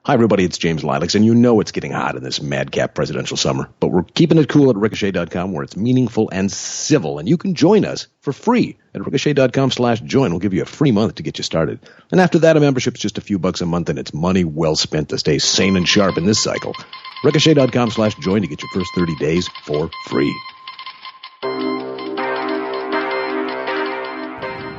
Hi, everybody, it's James Lilacs, and you know it's getting hot in this madcap presidential summer, but we're keeping it cool at Ricochet.com, where it's meaningful and civil, and you can join us for free at Ricochet.com/join. We'll give you a free month to get you started. And after that, a membership's just a few bucks a month, and it's money well spent to stay sane and sharp in this cycle. Ricochet.com/join to get your first 30 days for free.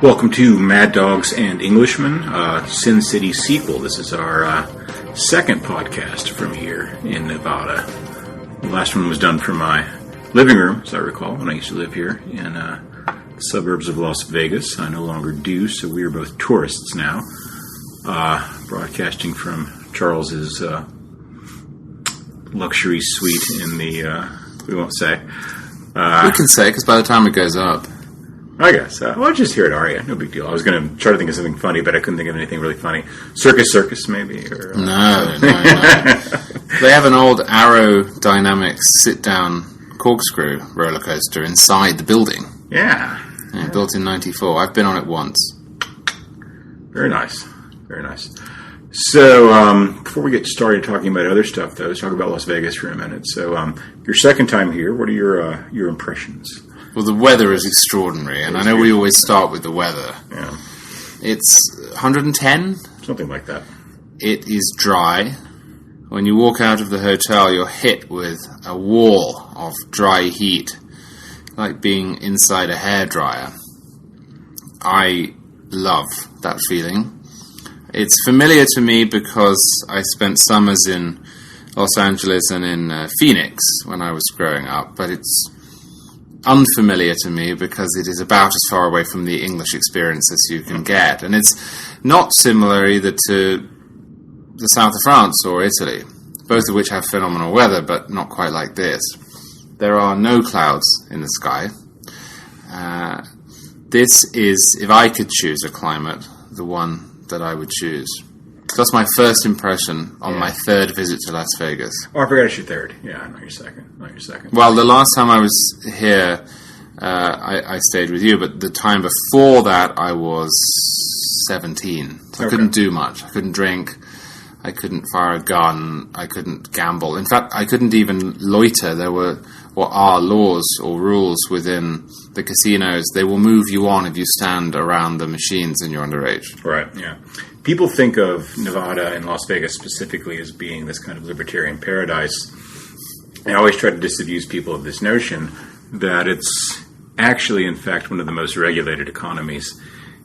Welcome to Mad Dogs and Englishmen, Sin City sequel. This is our second podcast from here in Nevada. The last one was done from my living room, as I recall, when I used to live here in the suburbs of Las Vegas. I no longer do, so we are both tourists now. Broadcasting from Charles's luxury suite in the, we won't say. We can say, because by the time it goes up. I guess. Well, I'll just hear it, Aria. No big deal. I was going to try to think of something funny, but I couldn't think of anything really funny. Circus, maybe? Or, No. They have an old aerodynamics sit-down corkscrew roller coaster inside the building. Yeah. Built in 94. I've been on it once. Very nice. Very nice. So, before we get started talking about other stuff, though, let's talk about Las Vegas for a minute. So, your second time here, what are your impressions? Well, the weather is extraordinary, and I know we always start with the weather. Yeah. It's 110. Something like that. It is dry. When you walk out of the hotel, you're hit with a wall of dry heat, like being inside a hairdryer. I love that feeling. It's familiar to me because I spent summers in Los Angeles and in Phoenix when I was growing up, but it's unfamiliar to me because it is about as far away from the English experience as you can get. And it's not similar either to the south of France or Italy, both of which have phenomenal weather, but not quite like this. There are no clouds in the sky. This is, if I could choose a climate, the one that I would choose. That's my first impression on my third visit to Las Vegas. Oh, I forgot it's your third. Yeah, not your second. Well, the last time I was here, I stayed with you, but the time before that, I was 17. So I couldn't do much. I couldn't drink. I couldn't fire a gun. I couldn't gamble. In fact, I couldn't even loiter. There were what are laws or rules within the casinos. They will move you on if you stand around the machines and you're underage. Right, yeah. People think of Nevada and Las Vegas specifically as being this kind of libertarian paradise. I always try to disabuse people of this notion that it's actually, in fact, one of the most regulated economies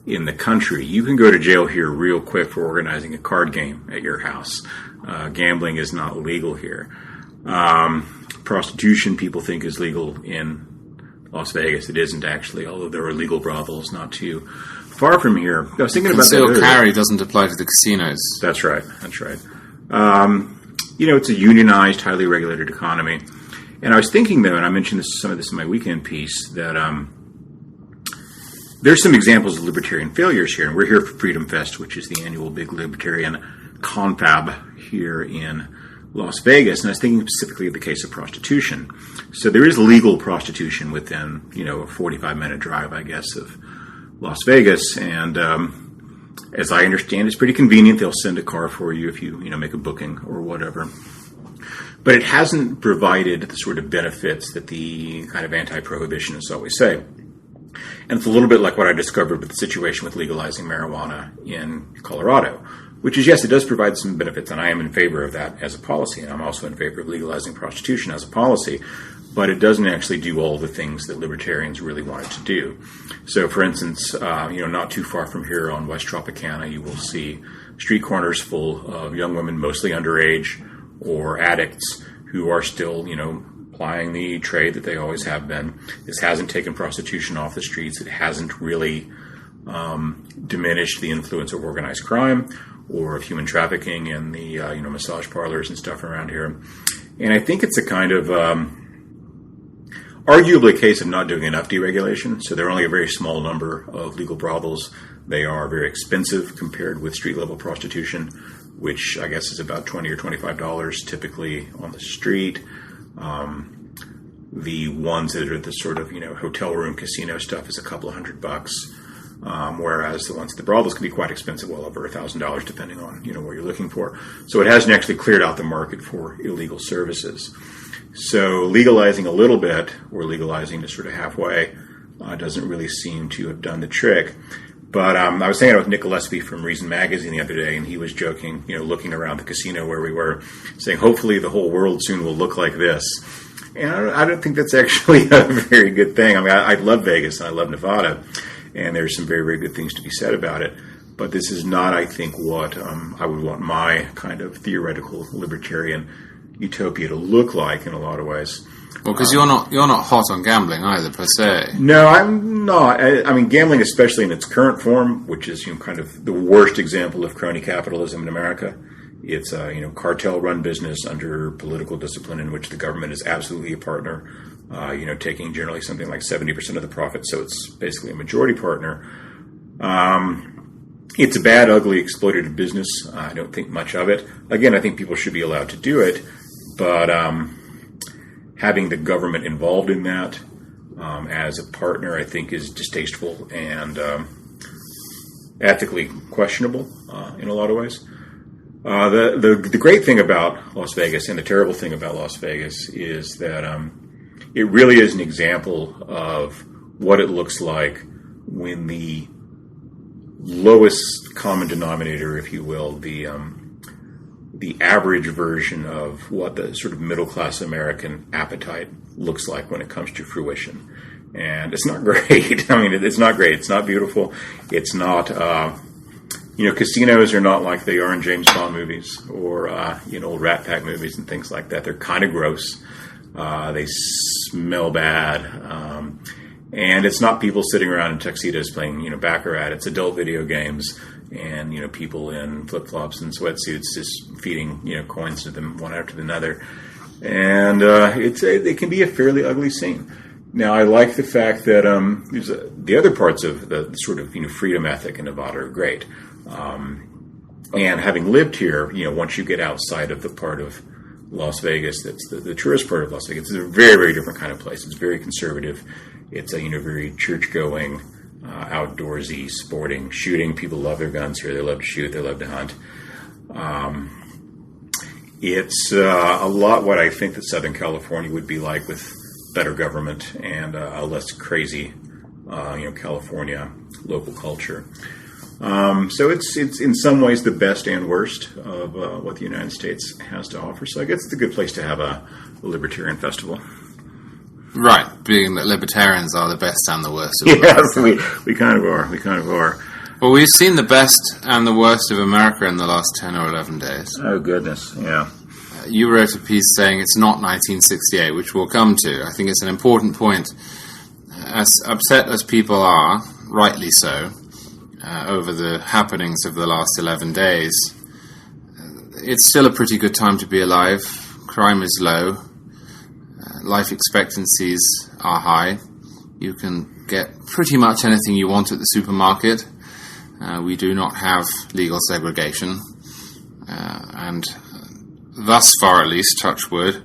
in the country. You can go to jail here real quick for organizing a card game at your house. Gambling is not legal here. Prostitution, people think, is legal in Las Vegas. It isn't actually, although there are legal brothels not too far from here. I was thinking about that. Concealed carry doesn't apply to the casinos. That's right. It's a unionized, highly regulated economy. And I was thinking, though, and I mentioned some of this in my weekend piece, that there's some examples of libertarian failures here. And we're here for Freedom Fest, which is the annual big libertarian confab here in Las Vegas. And I was thinking specifically of the case of prostitution. So there is legal prostitution within, a 45-minute drive, I guess, of Las Vegas, and as I understand, it's pretty convenient. They'll send a car for you if you make a booking or whatever. But it hasn't provided the sort of benefits that the kind of anti-prohibitionists always say. And it's a little bit like what I discovered with the situation with legalizing marijuana in Colorado, which is, yes, it does provide some benefits, and I am in favor of that as a policy, and I'm also in favor of legalizing prostitution as a policy. But it doesn't actually do all the things that libertarians really want it to do. So, for instance, not too far from here on West Tropicana, you will see street corners full of young women, mostly underage or addicts, who are still, plying the trade that they always have been. This hasn't taken prostitution off the streets. It hasn't really diminished the influence of organized crime or of human trafficking in the, massage parlors and stuff around here. And I think it's a kind of arguably a case of not doing enough deregulation. So there are only a very small number of legal brothels. They are very expensive compared with street-level prostitution, which I guess is about $20 or $25 typically on the street. The ones that are the sort of, hotel room casino stuff is a couple of $100. whereas the ones at the brothels can be quite expensive, well over $1,000, depending on what you're looking for. So it hasn't actually cleared out the market for illegal services. So legalizing a little bit, or legalizing to sort of halfway, doesn't really seem to have done the trick. But I was hanging out with Nick Gillespie from Reason Magazine the other day, and he was joking, looking around the casino where we were, saying, hopefully the whole world soon will look like this. And I don't think that's actually a very good thing. I mean, I love Vegas, and I love Nevada, and there's some very, very good things to be said about it. But this is not, I think, what I would want my kind of theoretical libertarian utopia to look like in a lot of ways. Well, because you're not hot on gambling either, per se. No, I'm not. I mean, gambling, especially in its current form, which is kind of the worst example of crony capitalism in America. It's a cartel-run business under political discipline in which the government is absolutely a partner. Taking generally something like 70% of the profit, so it's basically a majority partner. It's a bad, ugly, exploitative business. I don't think much of it. Again, I think people should be allowed to do it, but having the government involved in that as a partner, I think, is distasteful and ethically questionable in a lot of ways. The great thing about Las Vegas and the terrible thing about Las Vegas is that it really is an example of what it looks like when the lowest common denominator, if you will, the average version of what the sort of middle-class American appetite looks like when it comes to fruition. And it's not great. I mean, it's not great. It's not beautiful. It's not, casinos are not like they are in James Bond movies or, old Rat Pack movies and things like that. They're kind of gross. They smell bad. And it's not people sitting around in tuxedos playing, baccarat. It's adult video games and, people in flip-flops and sweatsuits just feeding, coins to them one after another. And it can be a fairly ugly scene. Now, I like the fact that the other parts of the sort of, freedom ethic in Nevada are great. And having lived here, once you get outside of the part of Las Vegas that's the tourist part of Las Vegas, it's a very, very different kind of place. It's very conservative. It's a very church-going, outdoorsy, sporting, shooting. People love their guns here. They love to shoot. They love to hunt. It's a lot what I think that Southern California would be like with better government and a less crazy, California local culture. So it's in some ways the best and worst of what the United States has to offer. So I guess it's a good place to have a libertarian festival. Right, being that libertarians are the best and the worst of America. Yes, we kind of are. We kind of are. Well, we've seen the best and the worst of America in the last 10 or 11 days. Oh, goodness, yeah. You wrote a piece saying it's not 1968, which we'll come to. I think it's an important point. As upset as people are, rightly so, over the happenings of the last 11 days, it's still a pretty good time to be alive. Crime is low. Life expectancies are high. You can get pretty much anything you want at the supermarket. We do not have legal segregation. And thus far, at least, touch wood,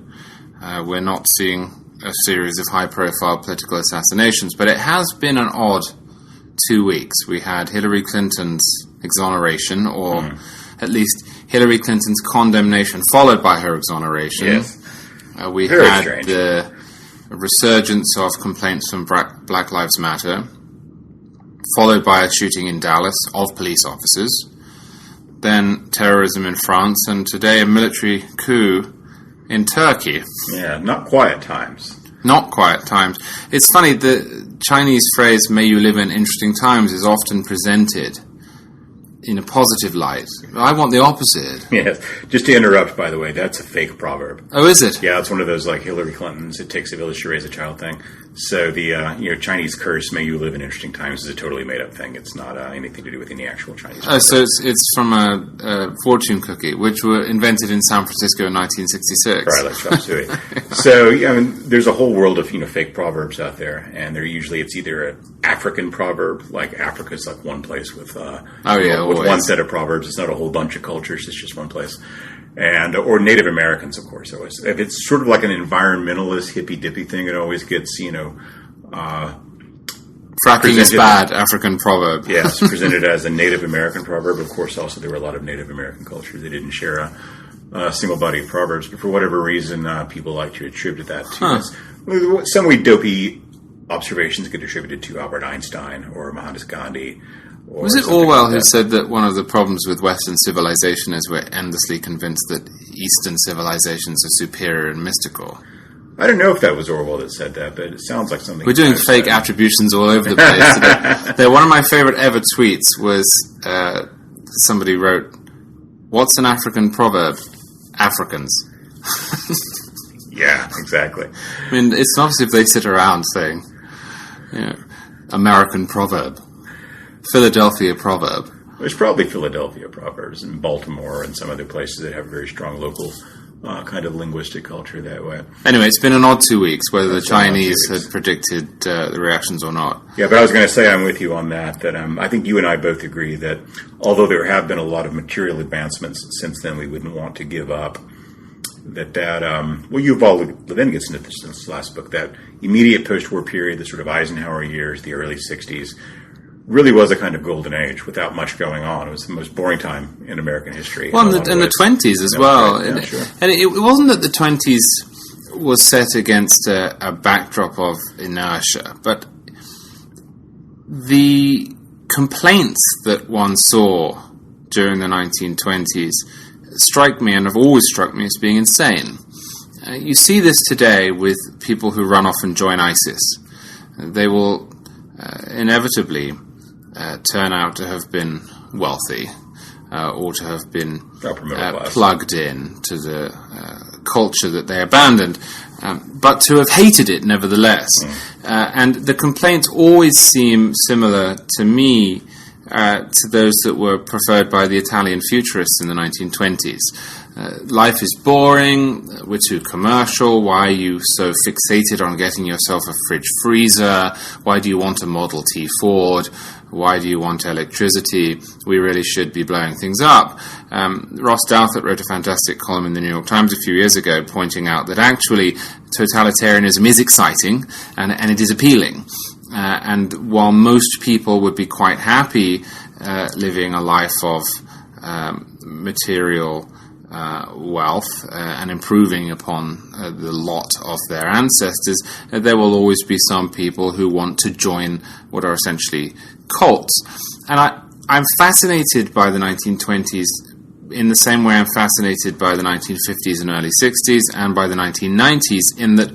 we're not seeing a series of high-profile political assassinations. But it has been an odd 2 weeks. We had Hillary Clinton's exoneration, or at least Hillary Clinton's condemnation, followed by her exoneration. Yes. We Very had strange. the resurgence of complaints from Black Lives Matter, followed by a shooting in Dallas of police officers, then terrorism in France, and today a military coup in Turkey. Yeah, not quiet times. Not quiet times. It's funny, the Chinese phrase, may you live in interesting times, is often presented in a positive light. I want the opposite. Yes. Just to interrupt, by the way, that's a fake proverb. Oh, is it? Yeah, it's one of those like Hillary Clinton's "it takes a village to raise a child" thing. So the Chinese curse "may you live in interesting times" is a totally made up thing. It's not anything to do with any actual Chinese. Oh, so it's from a fortune cookie, which were invented in San Francisco in 1966. Right, let's chop suey. So there's a whole world of fake proverbs out there, and they're usually it's either an African proverb, like Africa's like one place with with one set of proverbs. It's not a whole bunch of cultures. It's just one place. And or Native Americans, of course. Always, if it's sort of like an environmentalist hippy dippy thing, it always gets Fracking is bad, African proverb. Yes, presented as a Native American proverb. Of course, also there were a lot of Native American cultures that didn't share a single body of proverbs, but for whatever reason, people like to attribute that to us. Some way dopey observations get attributed to Albert Einstein or Mohandas Gandhi. Was it Orwell who said that one of the problems with Western civilization is we're endlessly convinced that Eastern civilizations are superior and mystical? I don't know if that was Orwell that said that, but it sounds like something. We're doing fake attributions all over the place today. One of my favorite ever tweets was somebody wrote, "What's an African proverb? Africans." Yeah, exactly. I mean, it's not as if they sit around saying, American proverb, Philadelphia proverb. There's probably Philadelphia proverbs in Baltimore and some other places that have very strong local kind of linguistic culture that way. Anyway, it's been an odd 2 weeks, whether the Chinese had predicted the reactions or not. Yeah, but I was going to say I'm with you on that I think you and I both agree that although there have been a lot of material advancements since then, we wouldn't want to give up. Yuval Levin gets into this in his last book, that immediate post-war period, the sort of Eisenhower years, the early 60s, really was a kind of golden age without much going on. It was the most boring time in American history. Well, and the 20s as well. Right. Yeah, sure. And it wasn't that the 20s was set against a backdrop of inertia, but the complaints that one saw during the 1920s strike me, and have always struck me, as being insane. You see this today with people who run off and join ISIS. They will inevitably turn out to have been wealthy or to have been plugged in to the culture that they abandoned, but to have hated it nevertheless. And the complaints always seem similar to me to those that were preferred by the Italian futurists in the 1920s. Life is boring, we're too commercial, why are you so fixated on getting yourself a fridge freezer, why do you want a Model T Ford, why do you want electricity, we really should be blowing things up. Ross Douthat wrote a fantastic column in the New York Times a few years ago pointing out that actually totalitarianism is exciting and it is appealing. And while most people would be quite happy living a life of material wealth and improving upon the lot of their ancestors, there will always be some people who want to join what are essentially cults. And I'm fascinated by the 1920s in the same way I'm fascinated by the 1950s and early 60s and by the 1990s, in that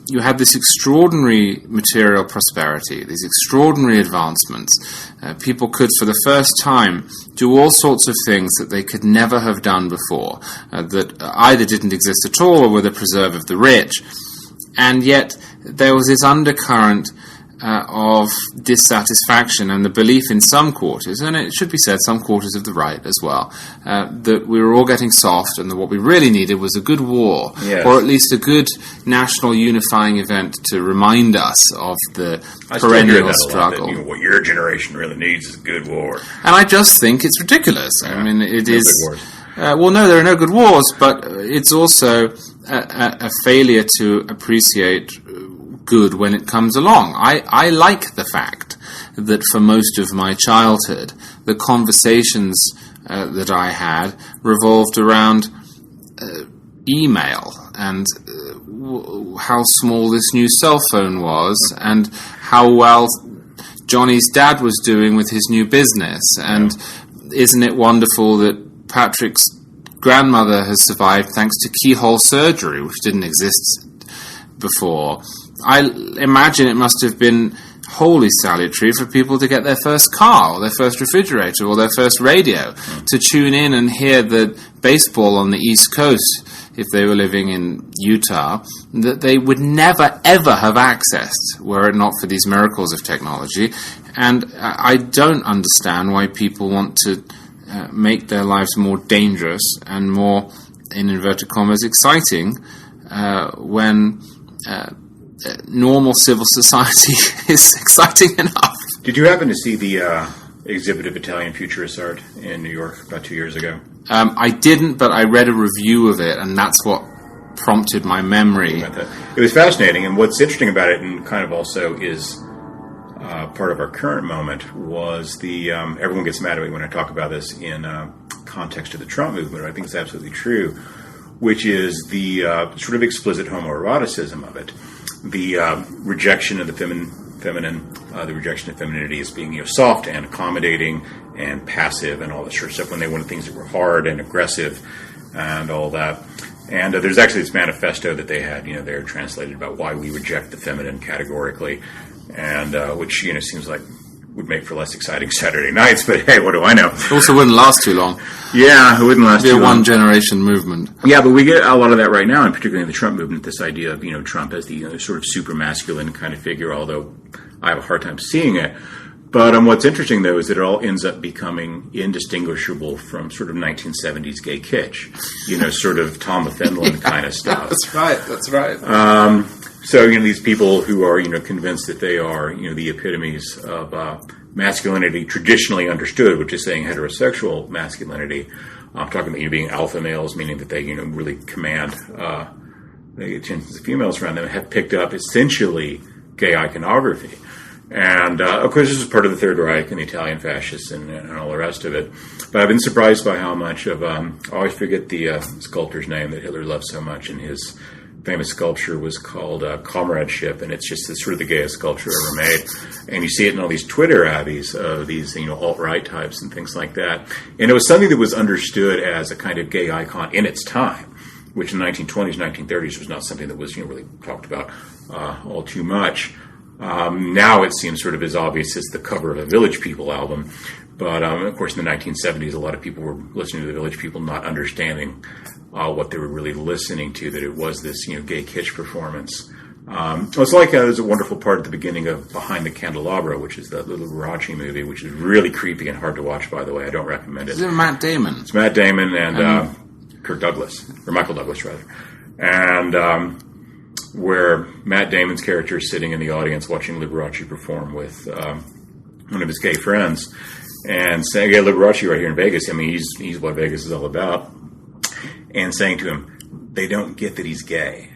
you had this extraordinary material prosperity, these extraordinary advancements. People could, for the first time, do all sorts of things that they could never have done before, that either didn't exist at all or were the preserve of the rich. And yet there was this undercurrent of dissatisfaction and the belief in some quarters, and it should be said, some quarters of the right as well, that we were all getting soft and that what we really needed was a good war, or at least a good national unifying event to remind us of the perennial struggle. What your generation really needs is a good war. And I just think it's ridiculous. I mean, it is... well, no, there are no good wars, but it's also a failure to appreciate good when it comes along. I like the fact that for most of my childhood, the conversations that I had revolved around email and how small this new cell phone was and how well Johnny's dad was doing with his new business. And isn't it wonderful that Patrick's grandmother has survived thanks to keyhole surgery, which didn't exist before. I imagine it must have been wholly salutary for people to get their first car or their first refrigerator or their first radio, to tune in and hear the baseball on the East Coast, if they were living in Utah, that they would never ever have accessed were it not for these miracles of technology. And I don't understand why people want to make their lives more dangerous and more, in inverted commas, exciting when normal civil society is exciting enough. Did you happen to see the exhibit of Italian Futurist art in New York about 2 years ago? I didn't, but I read a review of it, and that's what prompted my memory. It was fascinating, and what's interesting about it, and kind of also is part of our current moment was the everyone gets mad at me when I talk about this in context of the Trump movement. I think it's absolutely true, which is the sort of explicit homoeroticism of it, the rejection of the feminine, the rejection of femininity as being soft and accommodating and passive and all that sort of stuff when they wanted things that were hard and aggressive and all that. And there's actually this manifesto that they had, they're translated about why we reject the feminine categorically, and which seems like would make for less exciting Saturday nights. But hey, what do I know? It also wouldn't last too long. Yeah, it wouldn't last too long. It'd be a one-generation movement. Yeah, but we get a lot of that right now, and particularly in the Trump movement, this idea of Trump as the sort of super masculine kind of figure. Although I have a hard time seeing it. But what's interesting, though, is that it all ends up becoming indistinguishable from sort of 1970s gay kitsch, sort of Tom of Finland kind of stuff. That's right. So, these people who are, convinced that they are, the epitomes of masculinity traditionally understood, which is saying heterosexual masculinity. I'm talking about being alpha males, meaning that they, really command the attentions of females around them, have picked up essentially gay iconography. And, of course, this is part of the Third Reich and the Italian fascists and all the rest of it. But I've been surprised by how much of, I always forget the sculptor's name that Hitler loved so much, and his famous sculpture was called Comradeship, and it's just sort of the gayest sculpture ever made. And you see it in all these Twitter abbeys of these, alt-right types and things like that. And it was something that was understood as a kind of gay icon in its time, which in the 1920s, 1930s was not something that was, really talked about all too much. Now it seems sort of as obvious as the cover of a Village People album. But, of course, in the 1970s, a lot of people were listening to the Village People, not understanding what they were really listening to, that it was this, gay kitsch performance. It's like there's a wonderful part at the beginning of Behind the Candelabra, which is that little Liberace movie, which is really creepy and hard to watch, by the way. I don't recommend it. Is it Matt Damon? It's Matt Damon and Kirk Douglas, or Michael Douglas, rather. And where Matt Damon's character is sitting in the audience watching Liberace perform with one of his gay friends and saying, yeah, Liberace right here in Vegas, he's what Vegas is all about. And saying to him, they don't get that he's gay.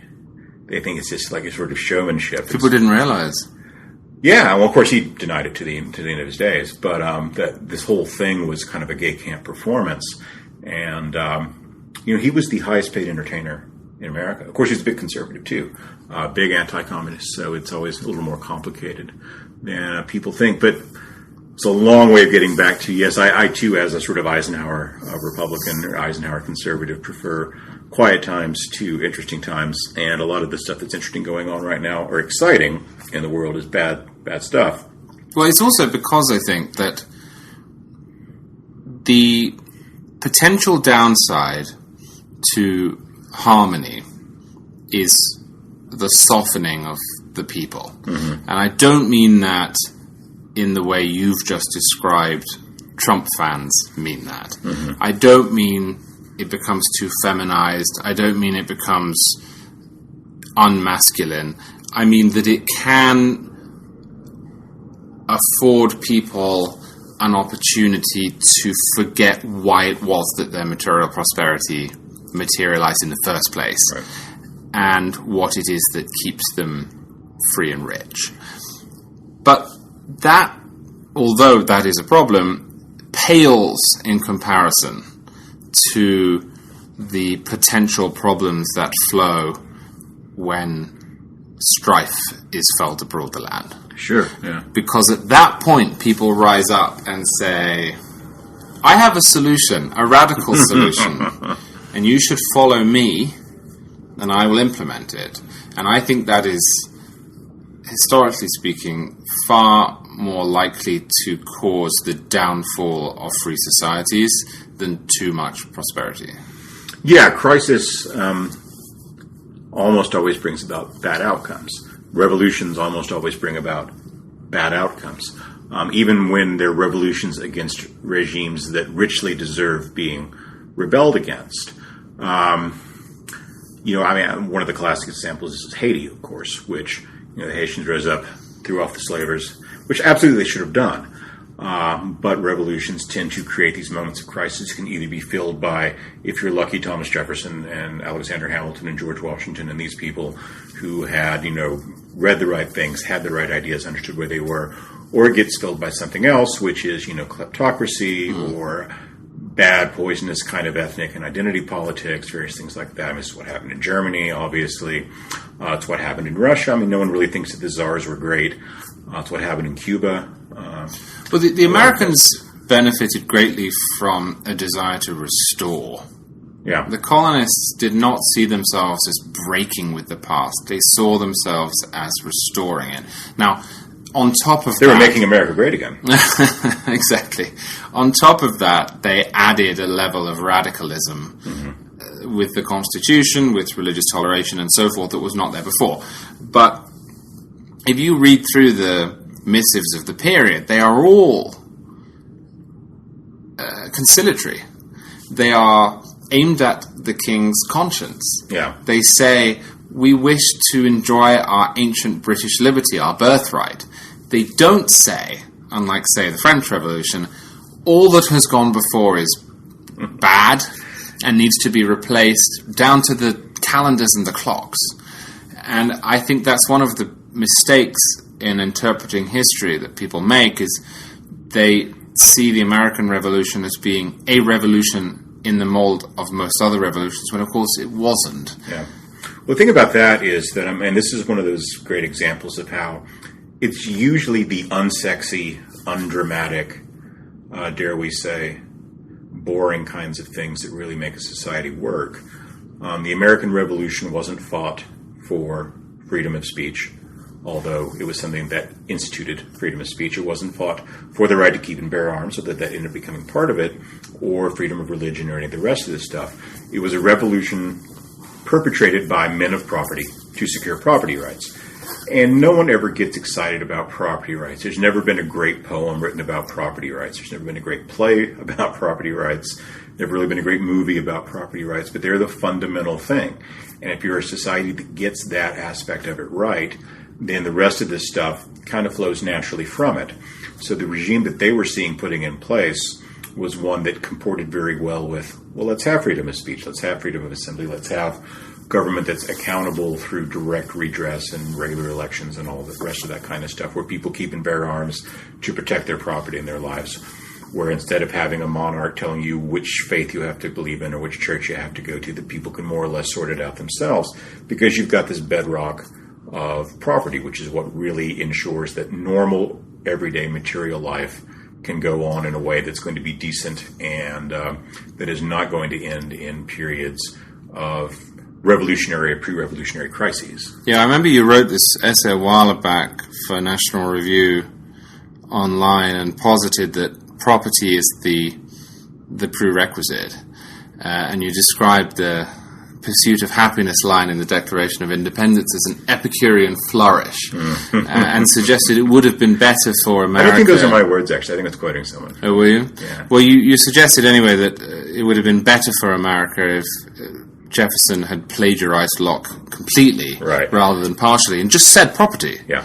They think it's just like a sort of showmanship. People didn't realize. Yeah, well, of course, he denied it to the end of his days. But that this whole thing was kind of a gay camp performance. And, he was the highest paid entertainer in America. Of course, he's a big conservative, too. Big anti-communist, so it's always a little more complicated than people think. But it's a long way of getting back to, yes, I too, as a sort of Eisenhower Republican or Eisenhower conservative, prefer quiet times to interesting times. And a lot of the stuff that's interesting going on right now or exciting in the world is bad stuff. Well, it's also because I think that the potential downside to harmony is the softening of the people. Mm-hmm. And I don't mean that in the way you've just described Trump fans mean that. Mm-hmm. I don't mean it becomes too feminized. I don't mean it becomes unmasculine. I mean that it can afford people an opportunity to forget why it was that their material prosperity materialized in the first place, right, and what it is that keeps them free and rich. But that, although that is a problem, pales in comparison to the potential problems that flow when strife is felt abroad the land. Sure, yeah. Because at that point, people rise up and say, I have a solution, a radical solution, and you should follow me, and I will implement it. And I think that is, historically speaking, far more likely to cause the downfall of free societies than too much prosperity. Yeah, crisis almost always brings about bad outcomes. Revolutions almost always bring about bad outcomes, even when they're revolutions against regimes that richly deserve being rebelled against. One of the classic examples is Haiti, of course, which the Haitians rose up, threw off the slavers, which absolutely they should have done. But revolutions tend to create these moments of crisis. Can either be filled by, if you're lucky, Thomas Jefferson and Alexander Hamilton and George Washington and these people who had, read the right things, had the right ideas, understood where they were, or it gets filled by something else, which is, kleptocracy or bad, poisonous kind of ethnic and identity politics, various things like that. I mean, this is what happened in Germany, obviously. It's what happened in Russia. I mean, no one really thinks that the czars were great. It's what happened in Cuba. Well, the Americans benefited greatly from a desire to restore. Yeah. The colonists did not see themselves as breaking with the past. They saw themselves as restoring it. Now, on top of they were making America great again. Exactly. On top of that, they added a level of radicalism with the Constitution, with religious toleration and so forth that was not there before. But if you read through the missives of the period, they are all conciliatory. They are aimed at the king's conscience. Yeah. They say, we wish to enjoy our ancient British liberty, our birthright. They don't say, unlike, say, the French Revolution, all that has gone before is bad and needs to be replaced down to the calendars and the clocks. And I think that's one of the mistakes in interpreting history that people make, is they see the American Revolution as being a revolution in the mold of most other revolutions, when of course it wasn't. Yeah. Well, the thing about that is that, and this is one of those great examples of how it's usually the unsexy, undramatic, dare we say, boring kinds of things that really make a society work. The American Revolution wasn't fought for freedom of speech, although it was something that instituted freedom of speech. It wasn't fought for the right to keep and bear arms, so that ended up becoming part of it, or freedom of religion or any of the rest of this stuff. It was a revolution perpetrated by men of property to secure property rights. And no one ever gets excited about property rights. There's never been a great poem written about property rights. There's never been a great play about property rights. Never really been a great movie about property rights, but they're the fundamental thing. And if you're a society that gets that aspect of it right, then the rest of this stuff kind of flows naturally from it. So the regime that they were seeing putting in place was one that comported very well with, well, let's have freedom of speech, let's have freedom of assembly, let's have government that's accountable through direct redress and regular elections and all the rest of that kind of stuff, where people keep and bear arms to protect their property and their lives, where instead of having a monarch telling you which faith you have to believe in or which church you have to go to, that people can more or less sort it out themselves, because you've got this bedrock of property, which is what really ensures that normal, everyday material life can go on in a way that's going to be decent and that is not going to end in periods of revolutionary or pre-revolutionary crises. Yeah, I remember you wrote this essay a while back for National Review online and posited that property is the prerequisite. And you described the pursuit of happiness line in the Declaration of Independence as an Epicurean flourish, and suggested it would have been better for America. I don't think those are my words, actually. I think that's quoting someone. Oh, were you? Yeah. Well, you suggested anyway that it would have been better for America if Jefferson had plagiarized Locke completely, right, rather than partially, and just said property. Yeah.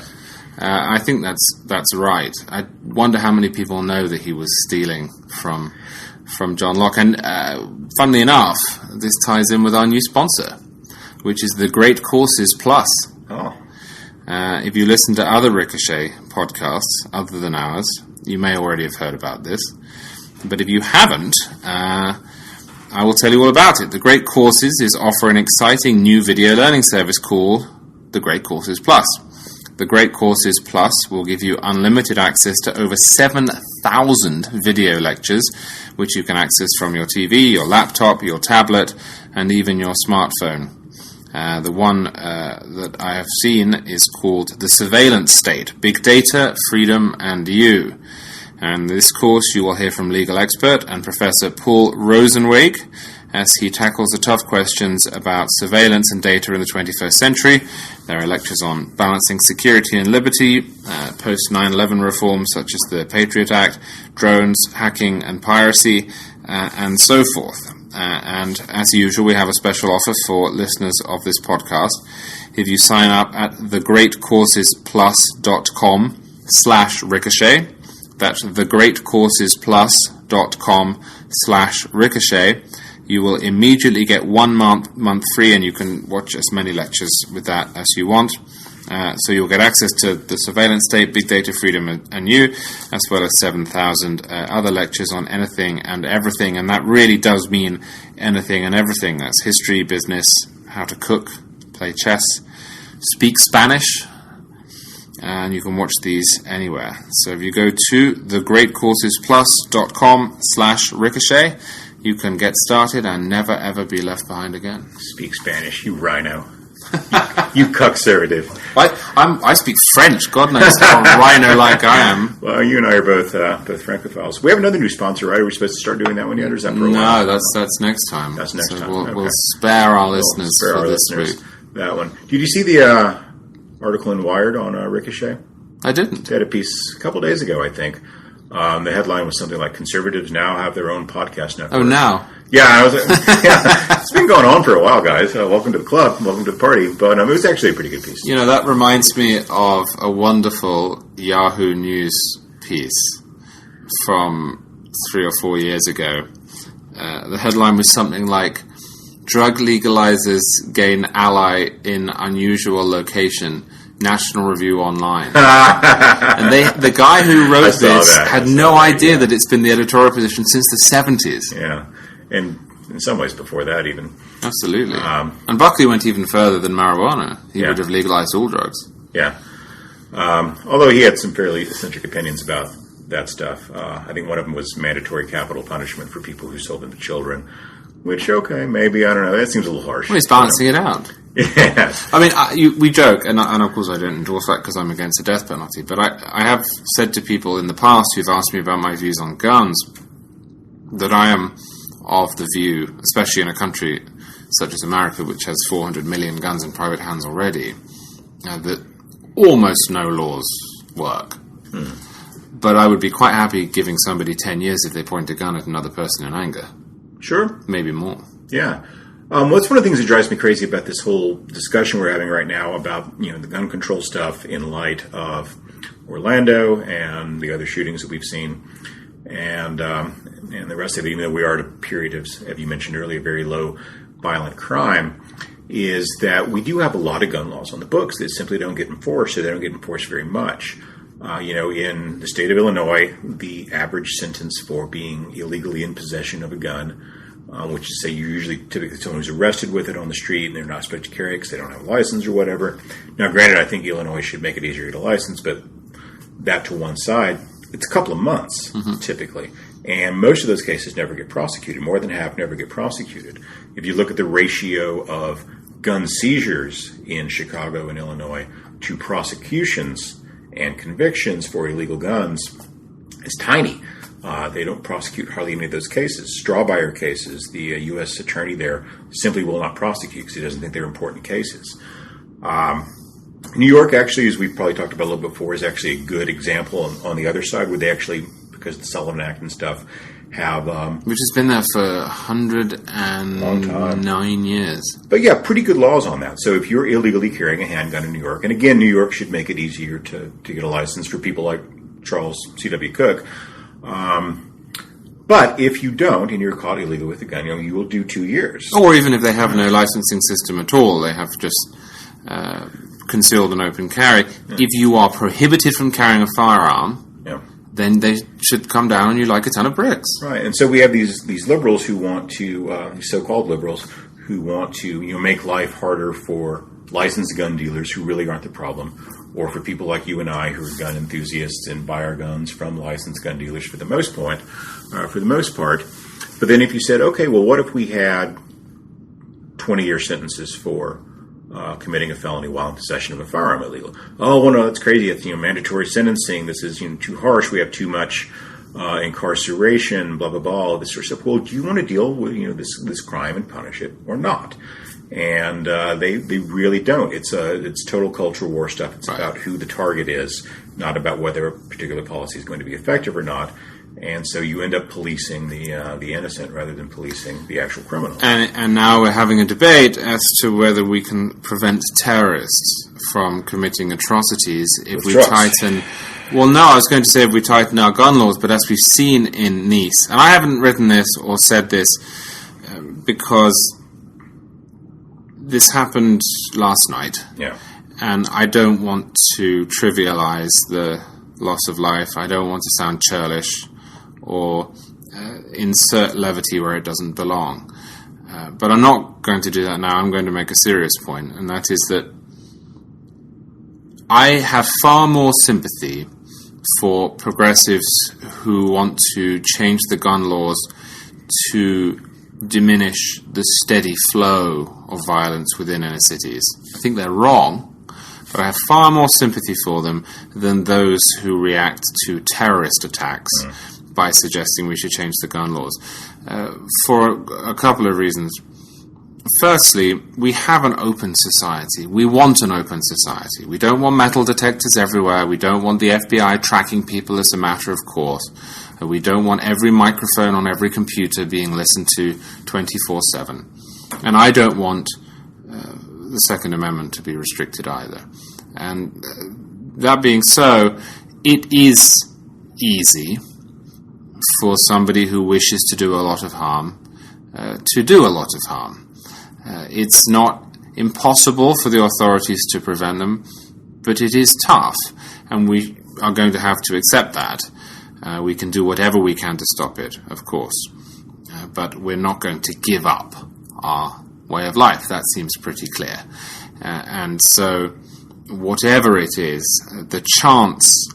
I think that's right. I wonder how many people know that he was stealing from John Locke. And funnily enough, this ties in with our new sponsor, which is the Great Courses Plus. Oh. If you listen to other Ricochet podcasts other than ours, you may already have heard about this. But if you haven't, I will tell you all about it. The Great Courses is offering an exciting new video learning service called the Great Courses Plus. The Great Courses Plus will give you unlimited access to over 7,000 video lectures, which you can access from your TV, your laptop, your tablet, and even your smartphone. The one that I have seen is called The Surveillance State, Big Data, Freedom, and You. And this course you will hear from legal expert and Professor Paul Rosenweg as he tackles the tough questions about surveillance and data in the 21st century. There are lectures on balancing security and liberty, post-9/11 reforms such as the Patriot Act, drones, hacking and piracy, and so forth. And as usual, we have a special offer for listeners of this podcast. If you sign up at thegreatcoursesplus.com/ricochet, that's thegreatcoursesplus.com/ricochet, you will immediately get 1 month free, and you can watch as many lectures with that as you want. So you'll get access to the Surveillance State, Big Data, Freedom, and You, as well as 7,000 other lectures on anything and everything, and that really does mean anything and everything. That's history, business, how to cook, play chess, speak Spanish, and you can watch these anywhere. So if you go to thegreatcoursesplus.com/ricochet, you can get started and never ever be left behind again. Speak Spanish, you rhino. You cuckservative. I speak French. God knows how rhino-like I am. Well, you and I are both Francophiles. We have another new sponsor, right? Are we supposed to start doing that one yet, or is that for a while? No, that's next time. That's next time. We'll spare our listeners for this week. That one. Did you see the article in Wired on Ricochet? I didn't. They had a piece a couple days ago, I think. The headline was something like, "Conservatives now have their own podcast network." Oh, now? Yeah, it's been going on for a while, guys. Welcome to the club. Welcome to the party. But it was actually a pretty good piece. You know, that reminds me of a wonderful Yahoo News piece from 3 or 4 years ago. The headline was something like, "Drug legalizers gain ally in unusual location. National Review Online." And the guy who wrote this had no idea that it's been the editorial position since the 70s. Yeah, and in some ways before that even. Absolutely. And Buckley went even further than marijuana. He would have legalized all drugs. Yeah. Although he had some fairly eccentric opinions about that stuff. I think one of them was mandatory capital punishment for people who sold them to children. Which, okay, maybe, I don't know. That seems a little harsh. Well, he's balancing it out. Yes. I mean, we joke, and of course I don't endorse that because I'm against the death penalty, but I have said to people in the past who've asked me about my views on guns that I am of the view, especially in a country such as America, which has 400 million guns in private hands already, that almost no laws work. But I would be quite happy giving somebody 10 years if they point a gun at another person in anger. Sure. Maybe more. Yeah. What's one of the things that drives me crazy about this whole discussion we're having right now about, the gun control stuff in light of Orlando and the other shootings that we've seen and the rest of it, even though we are at a period of, as you mentioned earlier, very low violent crime, is that we do have a lot of gun laws on the books that simply don't get enforced, or they don't get enforced very much. In the state of Illinois, the average sentence for being illegally in possession of a gun, which is, say, typically someone who's arrested with it on the street and they're not supposed to carry it because they don't have a license or whatever. Now, granted, I think Illinois should make it easier to get a license, but that to one side, it's a couple of months, typically. And most of those cases never get prosecuted. More than half never get prosecuted. If you look at the ratio of gun seizures in Chicago and Illinois to prosecutions and convictions for illegal guns, it's tiny. They don't prosecute hardly any of those cases. Straw buyer cases, the U.S. attorney there simply will not prosecute because he doesn't think they're important cases. New York, actually, as we've probably talked about a little before, is actually a good example on the other side, where they actually, because of the Sullivan Act and stuff, have... which has been there for 109 years. But yeah, pretty good laws on that. So if you're illegally carrying a handgun in New York, and again, New York should make it easier to get a license for people like Charles C.W. Cook. But if you don't, and you're caught illegal with a gun, you will do 2 years. Or even if they have no licensing system at all, they have just concealed and open carry. Yeah. If you are prohibited from carrying a firearm, then they should come down on you like a ton of bricks. Right, and so we have these liberals who want to, these so-called liberals, who want to make life harder for licensed gun dealers who really aren't the problem, or for people like you and I who are gun enthusiasts and buy our guns from licensed gun dealers for the most part. But then if you said, okay, well, what if we had 20-year sentences for committing a felony while in possession of a firearm illegal? Oh, well, no, that's crazy. It's mandatory sentencing. This is too harsh. We have too much incarceration. Blah blah blah. All this sort of stuff. Well, do you want to deal with this crime and punish it or not? And they really don't. It's total culture war stuff. It's about who the target is, not about whether a particular policy is going to be effective or not. And so you end up policing the innocent rather than policing the actual criminal. And now we're having a debate as to whether we can prevent terrorists from committing atrocities if we tighten... Well, no, I was going to say if we tighten our gun laws, but as we've seen in Nice, and I haven't written this or said this because this happened last night. Yeah. And I don't want to trivialize the loss of life. I don't want to sound churlish or insert levity where it doesn't belong. But I'm not going to do that now. I'm going to make a serious point, and that is that I have far more sympathy for progressives who want to change the gun laws to diminish the steady flow of violence within inner cities. I think they're wrong, but I have far more sympathy for them than those who react to terrorist attacks by suggesting we should change the gun laws, for a couple of reasons. Firstly, we have an open society. We want an open society. We don't want metal detectors everywhere. We don't want the FBI tracking people as a matter of course. We don't want every microphone on every computer being listened to 24/7. And I don't want the Second Amendment to be restricted either. And that being so, it is easy for somebody who wishes to do a lot of harm to do a lot of harm. It's not impossible for the authorities to prevent them, but it is tough, and we are going to have to accept that. We can do whatever we can to stop it, of course, but we're not going to give up our way of life. That seems pretty clear. And so, whatever it is, the chance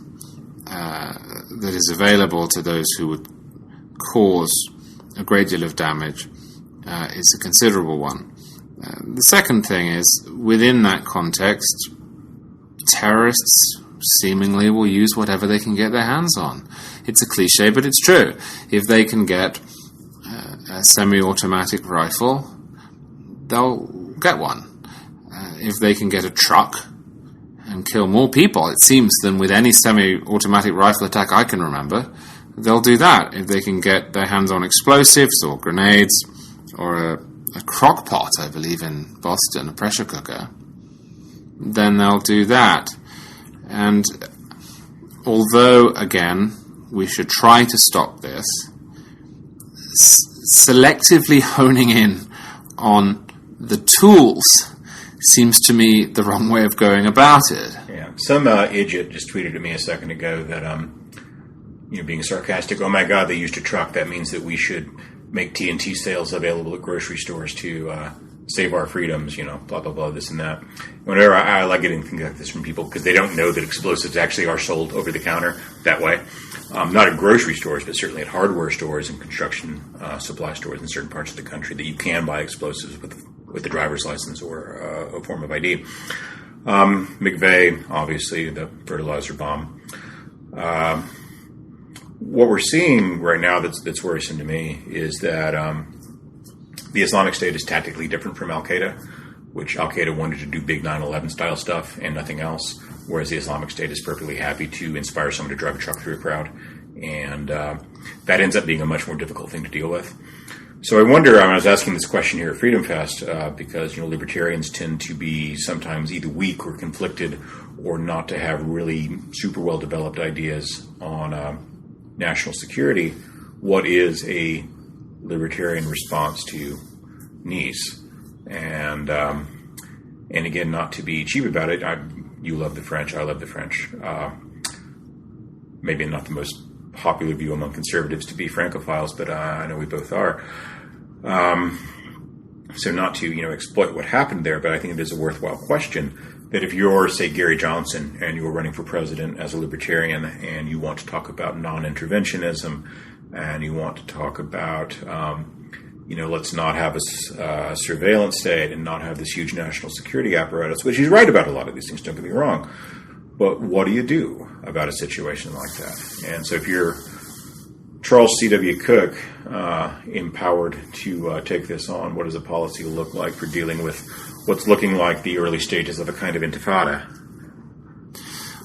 that is available to those who would cause a great deal of damage is a considerable one. The second thing is, within that context, terrorists seemingly will use whatever they can get their hands on. It's a cliche, but it's true. If they can get a semi-automatic rifle, they'll get one. If they can get a truck and kill more people, it seems, than with any semi-automatic rifle attack I can remember, they'll do that. If they can get their hands on explosives or grenades or a crock pot, I believe in Boston, a pressure cooker, then they'll do that. And although, again, we should try to stop this, selectively honing in on the tools seems to me the wrong way of going about it. Yeah, some idiot just tweeted at me a second ago that, being sarcastic, oh my God, they used a truck. That means that we should make TNT sales available at grocery stores to save our freedoms, blah, blah, blah, this and that. Whenever I like getting things like this from people because they don't know that explosives actually are sold over the counter that way. Not at grocery stores, but certainly at hardware stores and construction supply stores in certain parts of the country that you can buy explosives with the driver's license or a form of ID. McVeigh, obviously, the fertilizer bomb. What we're seeing right now that's worrisome to me is that the Islamic State is tactically different from Al-Qaeda, which Al-Qaeda wanted to do big 9/11 style stuff and nothing else, whereas the Islamic State is perfectly happy to inspire someone to drive a truck through a crowd. And that ends up being a much more difficult thing to deal with. So I wonder, I was asking this question here at Freedom Fest, because libertarians tend to be sometimes either weak or conflicted or not to have really super well-developed ideas on national security. What is a libertarian response to Nice? And again, not to be cheap about it, you love the French, I love the French. Maybe not the most popular view among conservatives to be Francophiles, but I know we both are. So not to exploit what happened there, but I think it is a worthwhile question that if you're, say, Gary Johnson and you were running for president as a libertarian and you want to talk about non-interventionism and you want to talk about, let's not have a surveillance state and not have this huge national security apparatus, which he's right about a lot of these things, don't get me wrong. But what do you do about a situation like that? And so if you're Charles C.W. Cook, empowered to take this on, what does a policy look like for dealing with what's looking like the early stages of a kind of intifada?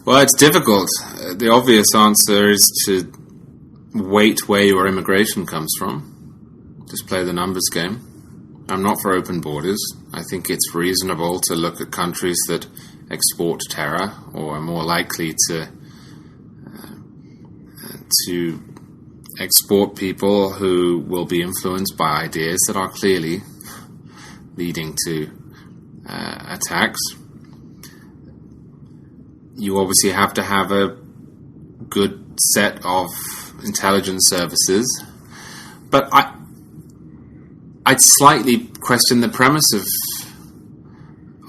Well, it's difficult. The obvious answer is to wait where your immigration comes from. Just play the numbers game. I'm not for open borders. I think it's reasonable to look at countries that export terror or are more likely to export people who will be influenced by ideas that are clearly leading to attacks. You obviously have to have a good set of intelligence services. But I'd slightly question the premise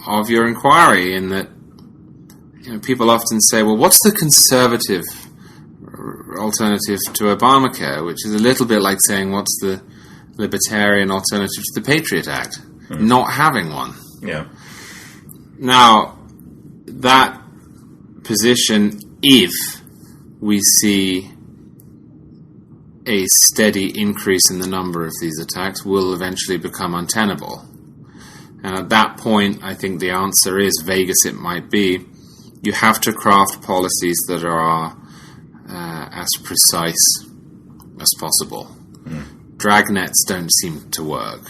of your inquiry, in that, you know, people often say, well, what's the conservative alternative to Obamacare? Which is a little bit like saying, what's the libertarian alternative to the Patriot Act? Not having one. Yeah. Now, that position, if we see a steady increase in the number of these attacks, will eventually become untenable. And at that point, I think the answer is, vague as it might be, you have to craft policies that are as precise as possible. Dragnets don't seem to work.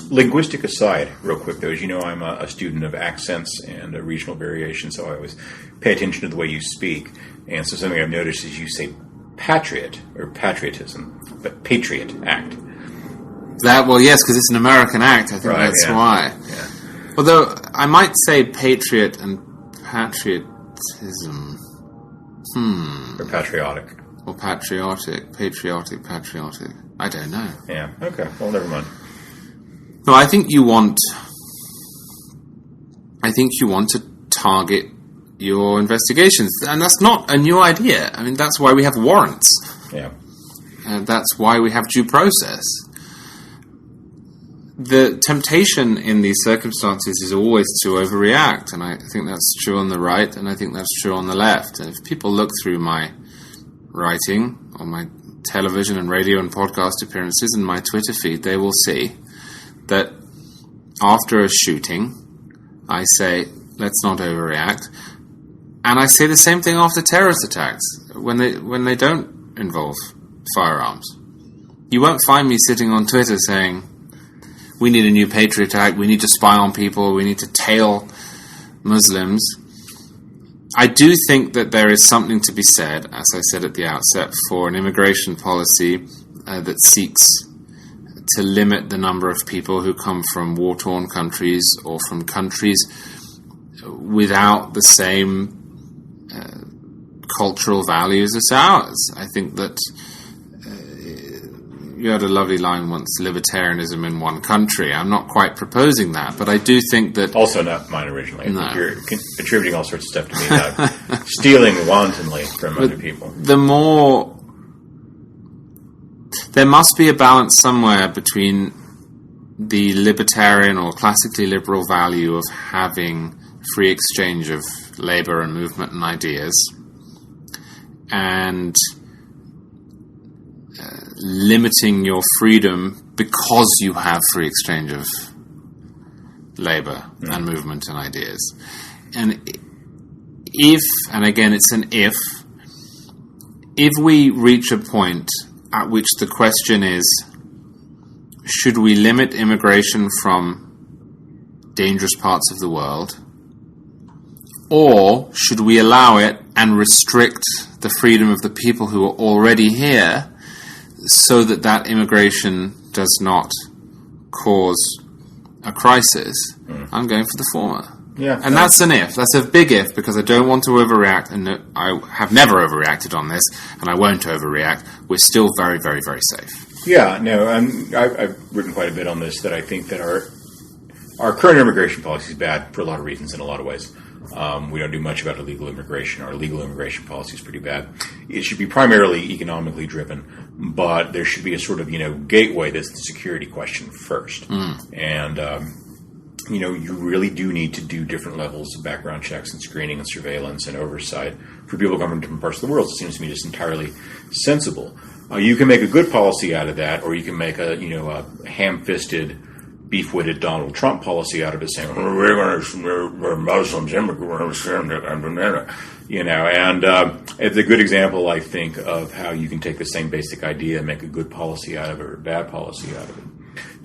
Linguistic aside, real quick though, as you know, I'm a student of accents and regional variation, so I always pay attention to the way you speak. And so something I've noticed is you say patriot, or patriotism, but Patriot Act. Well, yes, because it's an American act. I think that's why. Yeah. Although I might say patriot and patriotism. Or patriotic. Or patriotic. I don't know. Yeah, okay. Well, never mind. No, I think you want to target your investigations. And that's not a new idea. I mean, that's why we have warrants. Yeah. And that's why we have due process. The temptation in these circumstances is always to overreact, and I think that's true on the right, and I think that's true on the left. And if people look through my writing, or my television and radio and podcast appearances, and my Twitter feed, they will see that after a shooting, I say, let's not overreact. And I say the same thing after terrorist attacks, when they don't involve firearms. You won't find me sitting on Twitter saying, we need a new Patriot Act, we need to spy on people, we need to tail Muslims. I do think that there is something to be said, as I said at the outset, for an immigration policy that seeks to limit the number of people who come from war-torn countries or from countries without the same cultural values as ours. I think that you had a lovely line once, libertarianism in one country. I'm not quite proposing that, but I do think that... Also not mine originally. No. You're attributing all sorts of stuff to me about stealing wantonly from other people. There must be a balance somewhere between the libertarian or classically liberal value of having free exchange of labor and movement and ideas, and limiting your freedom because you have free exchange of labor and movement and ideas. And again it's an if we reach a point at which the question is, should we limit immigration from dangerous parts of the world, or should we allow it and restrict the freedom of the people who are already here so that immigration does not cause a crisis? I'm going for the former. Yeah, and that's an if. That's a big if, because I don't want to overreact, and I have never overreacted on this, and I won't overreact. We're still very, very, very safe. Yeah, no, I've written quite a bit on this, that I think that our current immigration policy is bad for a lot of reasons in a lot of ways. We don't do much about illegal immigration. Our legal immigration policy is pretty bad. It should be primarily economically driven, but there should be a sort of, gateway that's the security question first. And, you really do need to do different levels of background checks and screening and surveillance and oversight for people coming from different parts of the world. It seems to me just entirely sensible. You can make a good policy out of that, or you can make a ham-fisted, beef-witted Donald Trump policy out of it, saying we're Muslims, immigrants, and it's a good example, I think, of how you can take the same basic idea and make a good policy out of it or a bad policy out of it.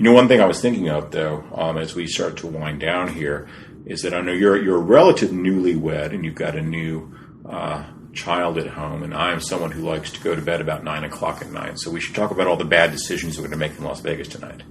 One thing I was thinking of, though, as we start to wind down here, is that I know you're a relative newlywed and you've got a new child at home, and I am someone who likes to go to bed about 9 o'clock at night. So we should talk about all the bad decisions we're going to make in Las Vegas tonight.